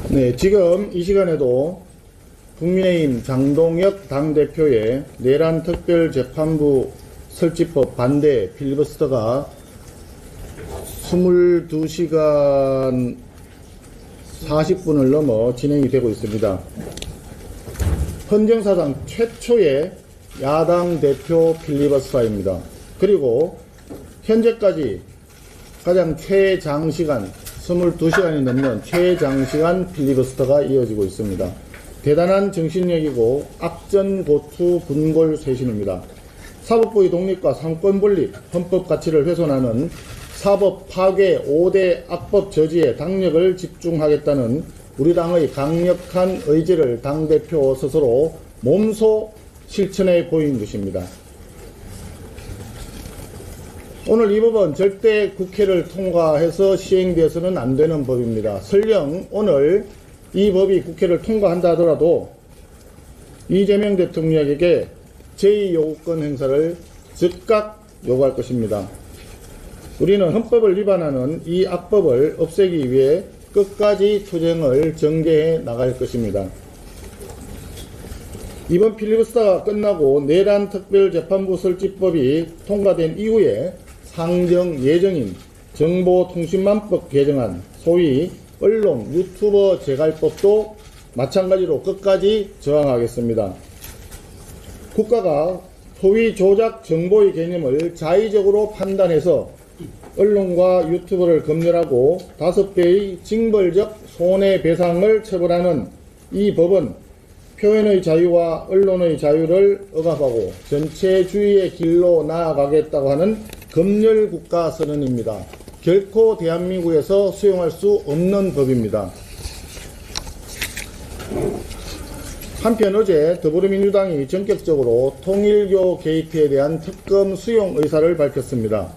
네, 지금 이 시간에도 국민의힘 장동혁 당대표의 내란 특별재판부 설치법 반대 필리버스터가 22시간 40분을 넘어 진행이 되고 있습니다. 헌정사상 최초의 야당 대표 필리버스터입니다. 그리고 현재까지 가장 최장시간 22시간이 넘는 최장시간 필리버스터가 이어지고 있습니다. 대단한 정신력이고 악전고투 분골쇄신입니다. 사법부의 독립과 상권 분립, 헌법 가치를 훼손하는 사법 파괴 5대 악법 저지에 당력을 집중하겠다는 우리 당의 강력한 의지를 당대표 스스로 몸소 실천해 보인 것입니다. 오늘 이 법은 절대 국회를 통과해서 시행되어서는 안 되는 법입니다. 설령 오늘 이 법이 국회를 통과한다 하더라도 이재명 대통령에게 제2요구권 행사를 즉각 요구할 것입니다. 우리는 헌법을 위반하는 이 악법을 없애기 위해 끝까지 투쟁을 전개해 나갈 것입니다. 이번 필리버스터가 끝나고 내란 특별재판부 설치법이 통과된 이후에 상정 예정인 정보통신망법 개정안, 소위 언론 유튜버 재갈법도 마찬가지로 끝까지 저항하겠습니다. 국가가 소위 조작 정보의 개념을 자의적으로 판단해서 언론과 유튜버를 검열하고 5배의 징벌적 손해배상을 처벌하는 이 법은 표현의 자유와 언론의 자유를 억압하고 전체주의의 길로 나아가겠다고 하는 검열국가 선언입니다. 결코 대한민국에서 수용할 수 없는 법입니다. 한편 어제 더불어민주당이 전격적으로 통일교 게이트에 대한 특검 수용 의사를 밝혔습니다.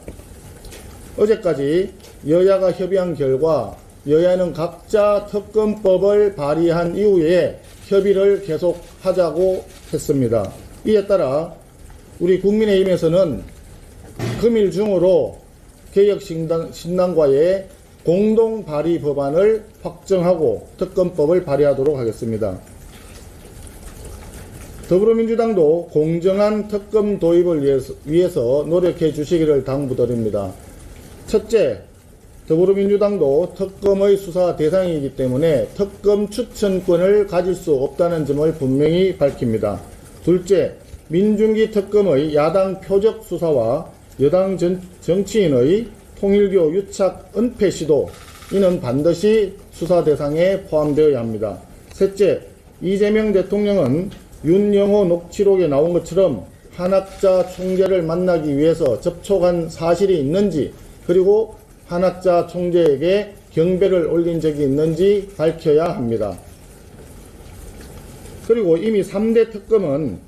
어제까지 여야가 협의한 결과 여야는 각자 특검법을 발의한 이후에 협의를 계속하자고 했습니다. 이에 따라 우리 국민의힘에서는 금일 중으로 개혁신당과의 공동 발의 법안을 확정하고 특검법을 발의하도록 하겠습니다. 더불어민주당도 공정한 특검 도입을 위해서 노력해 주시기를 당부드립니다. 첫째, 더불어민주당도 특검의 수사 대상이기 때문에 특검 추천권을 가질 수 없다는 점을 분명히 밝힙니다. 둘째, 민중기 특검의 야당 표적 수사와 여당 정치인의 통일교 유착 은폐 시도, 이는 반드시 수사 대상에 포함되어야 합니다. 셋째, 이재명 대통령은 윤영호 녹취록에 나온 것처럼 한학자 총재를 만나기 위해서 접촉한 사실이 있는지, 그리고 한학자 총재에게 경배를 올린 적이 있는지 밝혀야 합니다. 그리고 이미 3대 특검은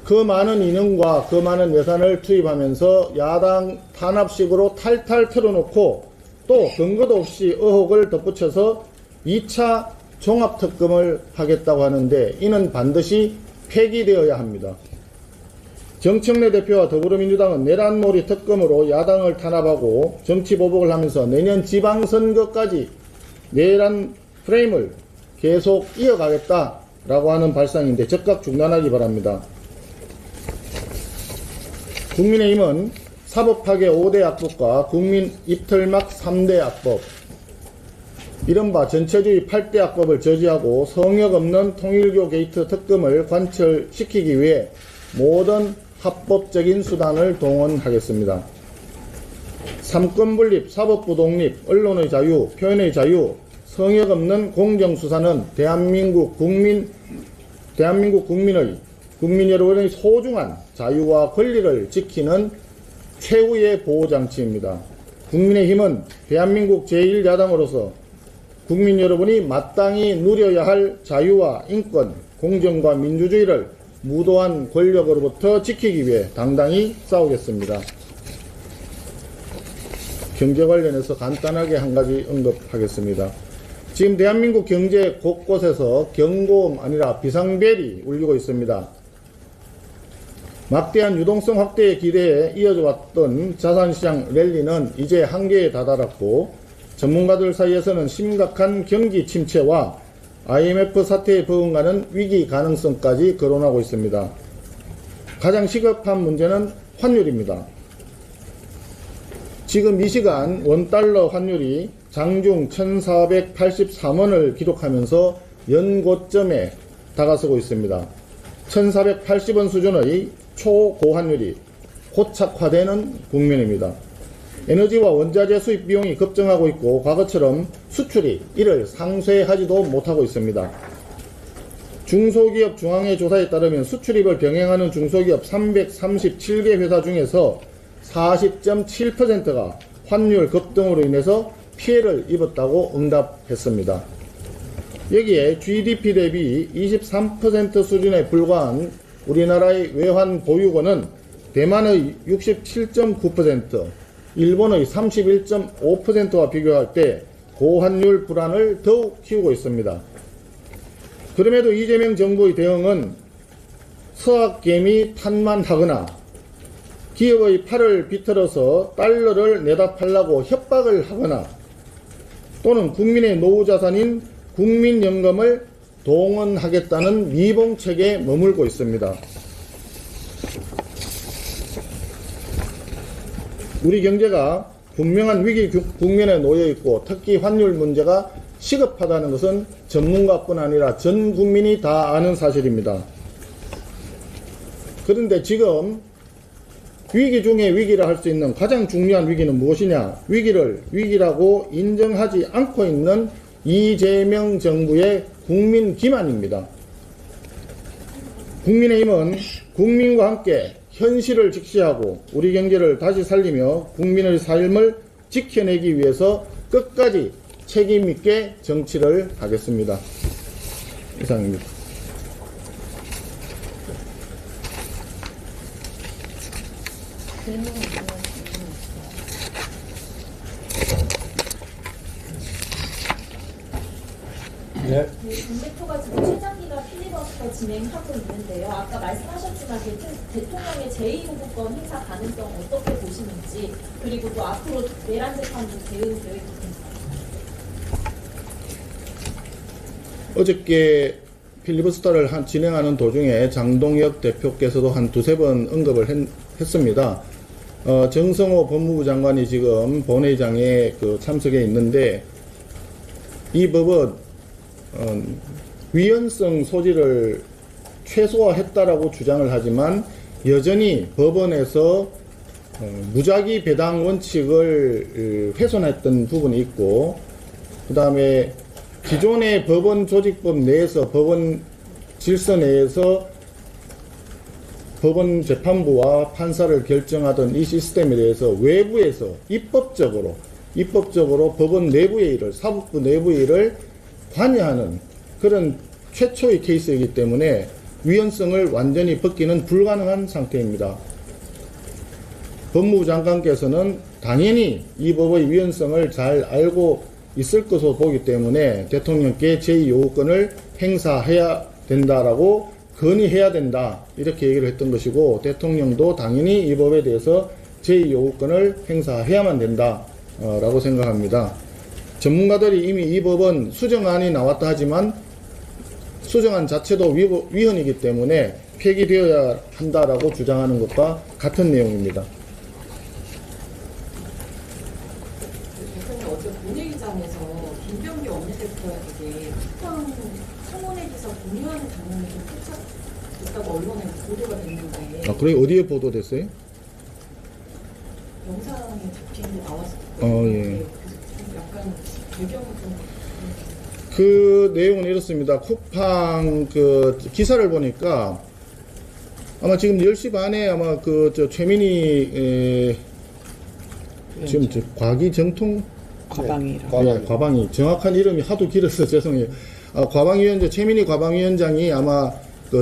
그 많은 인원과 그 많은 예산을 투입하면서 야당 탄압식으로 탈탈 털어놓고 또 근거도 없이 의혹을 덧붙여서 2차 종합특검을 하겠다고 하는데 이는 반드시 폐기되어야 합니다. 정청래 대표와 더불어민주당은 내란몰이 특검으로 야당을 탄압하고 정치보복을 하면서 내년 지방선거까지 내란 프레임을 계속 이어가겠다라고 하는 발상인데 즉각 중단하기 바랍니다. 국민의힘은 사법파괴 5대 악법과 국민 입틀막 3대 악법, 이른바 전체주의 8대 악법을 저지하고 성역 없는 통일교 게이트 특검을 관철시키기 위해 모든 합법적인 수단을 동원하겠습니다. 삼권분립, 사법부 독립, 언론의 자유, 표현의 자유, 성역 없는 공정수사는 대한민국 국민 여러분의 소중한 자유와 권리를 지키는 최후의 보호장치입니다. 국민의힘은 대한민국 제1야당으로서 국민 여러분이 마땅히 누려야 할 자유와 인권, 공정과 민주주의를 무도한 권력으로부터 지키기 위해 당당히 싸우겠습니다. 경제 관련해서 간단하게 한 가지 언급하겠습니다. 지금 대한민국 경제 곳곳에서 경고음 아니라 비상벨이 울리고 있습니다. 막대한 유동성 확대에 기대해 이어져 왔던 자산시장 랠리는 이제 한계에 다다랐고 전문가들 사이에서는 심각한 경기 침체와 IMF 사태에 버금가는 위기 가능성까지 거론하고 있습니다. 가장 시급한 문제는 환율입니다. 지금 이 시간 원달러 환율이 장중 1483원을 기록하면서 연고점에 다가서고 있습니다. 1480원 수준의 초고환율이 고착화되는 국면입니다. 에너지와 원자재 수입 비용이 급증하고 있고 과거처럼 수출이 이를 상쇄하지도 못하고 있습니다. 중소기업 중앙회 조사에 따르면 수출입을 병행하는 중소기업 337개 회사 중에서 40.7%가 환율 급등으로 인해서 피해를 입었다고 응답했습니다. 여기에 GDP 대비 23% 수준에 불과한 우리나라의 외환 보유고는 대만의 67.9%, 일본의 31.5%와 비교할 때 고환율 불안을 더욱 키우고 있습니다. 그럼에도 이재명 정부의 대응은 서학개미 탓만 하거나 기업의 팔을 비틀어서 달러를 내다 팔라고 협박을 하거나 또는 국민의 노후자산인 국민연금을 동원하겠다는 미봉책에 머물고 있습니다. 우리 경제가 분명한 위기 국면에 놓여 있고 특히 환율 문제가 시급하다는 것은 전문가뿐 아니라 전 국민이 다 아는 사실입니다. 그런데 지금 위기 중에 위기라 할 수 있는 가장 중요한 위기는 무엇이냐? 위기를 위기라고 인정하지 않고 있는 이재명 정부의 국민 기만입니다. 국민의힘은 국민과 함께 현실을 직시하고 우리 경제를 다시 살리며 국민의 삶을 지켜내기 위해서 끝까지 책임있게 정치를 하겠습니다. 이상입니다. 네. 문 대표가 지금 최장기가 필리버스터 진행하고 있는데요. 아까 말씀하셨지만 대통령의 제2호국권 행사 가능성 어떻게 보시는지, 그리고 또 앞으로 내란 재판도 대응 계획이 있습니다. 어저께 필리버스터를 진행하는 도중에 장동혁 대표께서도 한 두세 번 언급을 했습니다. 정성호 법무부 장관이 지금 본회의장에 참석해 있는데 이 법은 위헌성 소지를 최소화했다라고 주장을 하지만 여전히 법원에서 무작위 배당 원칙을 훼손했던 부분이 있고, 그 다음에 기존의 법원 조직법 내에서 법원 질서 내에서 법원 재판부와 판사를 결정하던 이 시스템에 대해서 외부에서 입법적으로 법원 내부의 일을, 사법부 내부의 일을 관여하는 그런 최초의 케이스이기 때문에 위헌성을 완전히 벗기는 불가능한 상태입니다. 법무부 장관께서는 당연히 이 법의 위헌성을 잘 알고 있을 것으로 보기 때문에 대통령께 제2요구권을 행사해야 된다라고 건의해야 된다 이렇게 얘기를 했던 것이고, 대통령도 당연히 이 법에 대해서 제2요구권을 행사해야만 된다 라고 생각합니다. 전문가들이 이미 이 법은 수정안이 나왔다 하지만 수정안 자체도 위헌이기 때문에 폐기되어야 한다라고 주장하는 것과 같은 내용입니다. 대통령 어제 본회의장에서 김병기 원내대표에게 특검 청문회에서 공유하는 장면이 좀 포착됐다고 언론에 보도가 됐는데. 아, 그래 어디에 보도됐어요? 영상에 잡힌 게 나왔었거든요. 예. 약간 배경을 좀. 그 내용은 이렇습니다. 쿠팡 기사를 보니까 아마 지금 10시 반에 아마 최민희 지금 과기정통 과방이라고. 과방위 정확한 이름이 하도 길어서 죄송해요. 과방위원장 최민희 과방위원장이 아마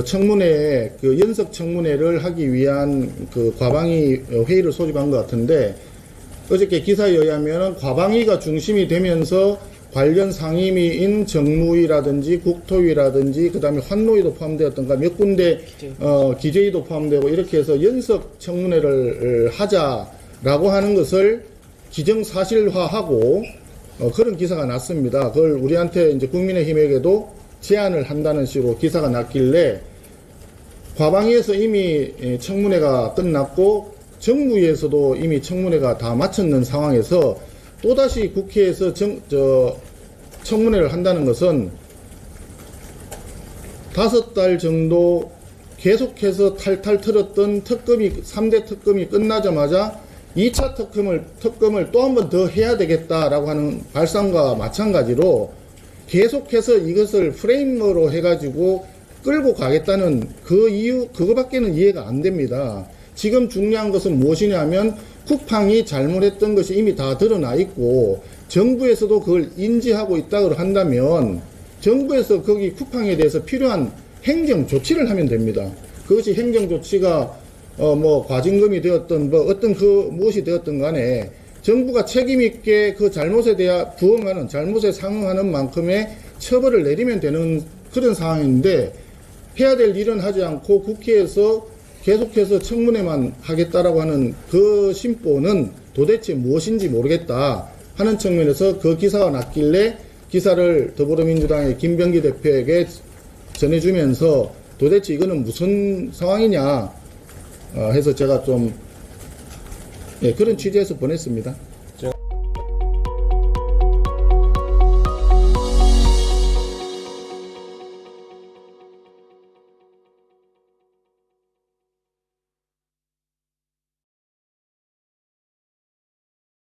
청문회 연석 청문회를 하기 위한 과방위 회의를 소집한 것 같은데, 어저께 기사에 의하면 과방위가 중심이 되면서 관련 상임위인 정무위라든지 국토위라든지 그 다음에 환노위도 포함되었던가 몇 군데 기재위도 포함되고 이렇게 해서 연석 청문회를 하자라고 하는 것을 기정사실화하고 그런 기사가 났습니다. 그걸 우리한테 이제 국민의힘에게도 제안을 한다는 식으로 기사가 났길래 과방위에서 이미 청문회가 끝났고 정부에서도 이미 청문회가 다 마쳤는 상황에서 또다시 국회에서 청문회를 한다는 것은 5달 정도 계속해서 탈탈 털었던 3대 특검이 끝나자마자 2차 특검을 또 한 번 더 해야 되겠다라고 하는 발상과 마찬가지로 계속해서 이것을 프레임으로 해가지고 끌고 가겠다는 그 이유, 그거밖에는 이해가 안 됩니다. 지금 중요한 것은 무엇이냐면 쿠팡이 잘못했던 것이 이미 다 드러나 있고 정부에서도 그걸 인지하고 있다고 한다면 정부에서 거기 쿠팡에 대해서 필요한 행정 조치를 하면 됩니다. 그것이 행정 조치가 뭐 과징금이 되었던 뭐 어떤 그 무엇이 되었던 간에 정부가 책임있게 그 잘못에 대해 부응하는, 잘못에 상응하는 만큼의 처벌을 내리면 되는 그런 상황인데 해야 될 일은 하지 않고 국회에서 계속해서 청문회만 하겠다라고 하는 그 심보는 도대체 무엇인지 모르겠다 하는 측면에서 그 기사가 났길래 기사를 더불어민주당의 김병기 대표에게 전해주면서 도대체 이거는 무슨 상황이냐 해서 제가 좀 그런 취지에서 보냈습니다.